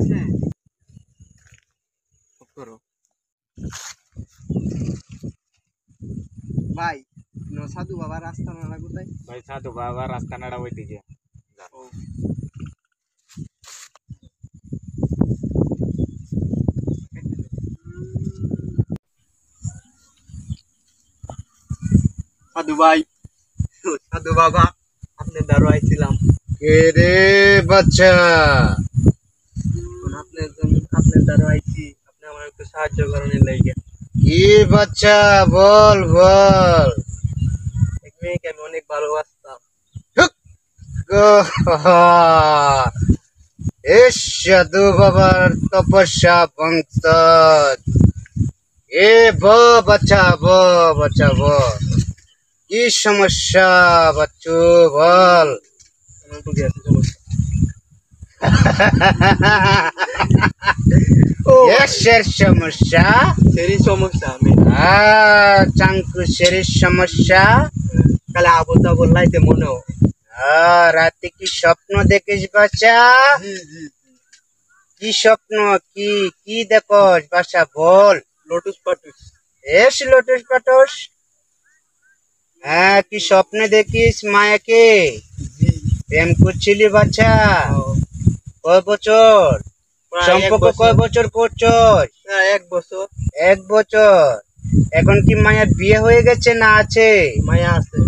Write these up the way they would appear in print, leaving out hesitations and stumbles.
হ্যাঁ করো ভাই সাধু বাবা রাস্তা নাড়া কোথায়? ভাই সাধু বাবা রাস্তা নাড়া ওইদিকে। সাধু ভাই, সাধু বাবা, আপনার দ্বারা আইছিলাম। কে রে বাচ্চা? আপনার দ্বারা আইছি, আপনি আমার একটু সাহায্য করেন লাগে। কি বাচ্চা, বল বল। এক মেয়েকে আমি অনেক ভালোবাসতাম। এ সাধু বাবার তপস্যা বংশজ। এ বাচ্চা বাচ্চা কি সমস্যা বাচ্চু বল। আমার বুঝে আছে সমস্যা। এসের সমস্যা? সেরই সমস্যা আমি চাঙ্কু সেরির সমস্যা। কালে আবল তাবল লাইতে মনেও। রাতে কি স্বপ্ন দেখিস বাচ্চা? কি স্বপ্ন? কি কি দেখোস বাচ্চা বল। লোটুস পাটুস। এস লোটুস পাটুস? হ্যাঁ, কি স্বপ্নে দেখিস মায়াকে প্রেম করছিলি বাচ্চা? কয় বছর সম্পর্ক? কয় বছর করছস? 1 বছর। 1 বছর। এখন কি মায়ের বিয়ে হয়ে গেছে না আছে? মায়া আছে,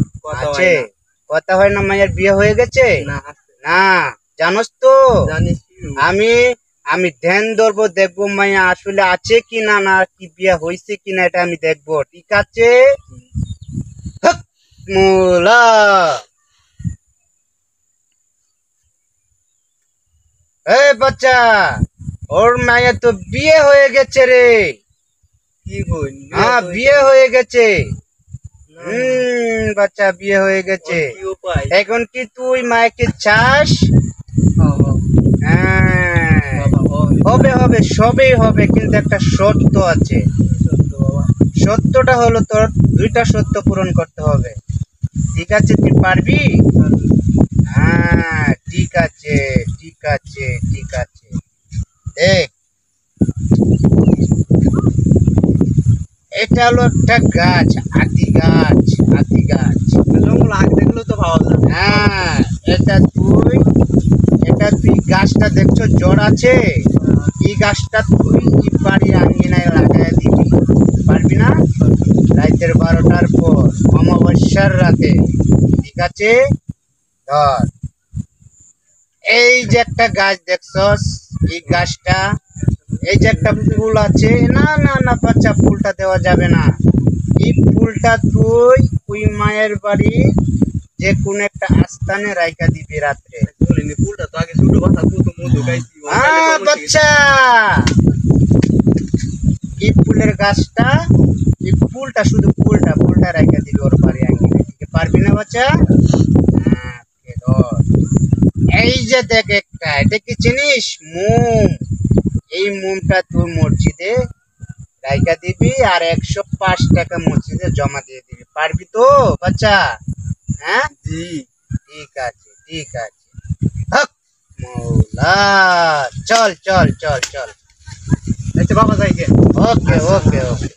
আছে। কথা হয় না? মায়ের বিয়ে হয়ে গেছে না? জানোস তো জানিস আমি আমি ধ্যান ধরবো, দেখবো মায়া আসলে আছে কি না, না কি বিয়ে হয়েছে কিনা এটা আমি দেখবো। ঠিক আছে? মুলা এই বাচ্চা, ওর মায়ের তো বিয়ে হয়ে গেছে রে। কি বল? হ্যাঁ, বিয়ে হয়ে গেছে। বাচ্চা বিয়ে হয়ে গেছে। এখন কি তুই মাকে চাস? হ্যাঁ, হবে হবে, সবই হবে, কিন্তু একটা শর্ত আছে। সত্যটা হলো তোর 2টা সত্য পূরণ করতে হবে। ঠিক আছে? তুই পারবি? হ্যাঁ, ঠিক আছে ঠিক আছে ঠিক আছে। দেখ, এটা হলো একটা গাছ, আতি গাছ, আতি গাছ। জঙ্গল আগ দেখলেও তো ভালো লাগে। হ্যাঁ, এটা তুই গাছটা দেখছো জড় আছে, এই গাছটা তুই বাড়ি আঙ্গিনায় লাগাই দিবি। পারবি না? রাতের 12টার পর, অমাবস্যার রাতে। ঠিক আছে? ধর, এই যে একটা গাছ দেখছস, এই গাছটা, এই যে একটা ফুল আছে। না না না বাচ্চা, ফুলটা দেওয়া যাবে না। এই ফুলটা তুই ওই মায়ের বাড়ি যে কোন একটা আস্থানে রাইখা দিবি রাত্রে। ফুলটা তো আগে ছোট কথা কত মধু গাইছি। বাচ্চা, এই ফুলের গাছটা, এই ফুলটা, শুধু ফুলটা রাইখা দিবি ওর বাড়ি আঙ্গিনায়। পারবি না বাচ্চা? এই যে দেখ একটা, এটা কি চিনিস? মোম। এই মোমটা তুই মসজিদে রাইখা দিবি আর 105 টাকা মসজিদে জমা দিয়ে দিবি। পারবি তো বাচ্চা? হ্যাঁ, জি ঠিক আছে ঠিক আছে। মৌলা, চল চল চল চল। আচ্ছা বাবা যাই গে। ওকে ওকে ওকে।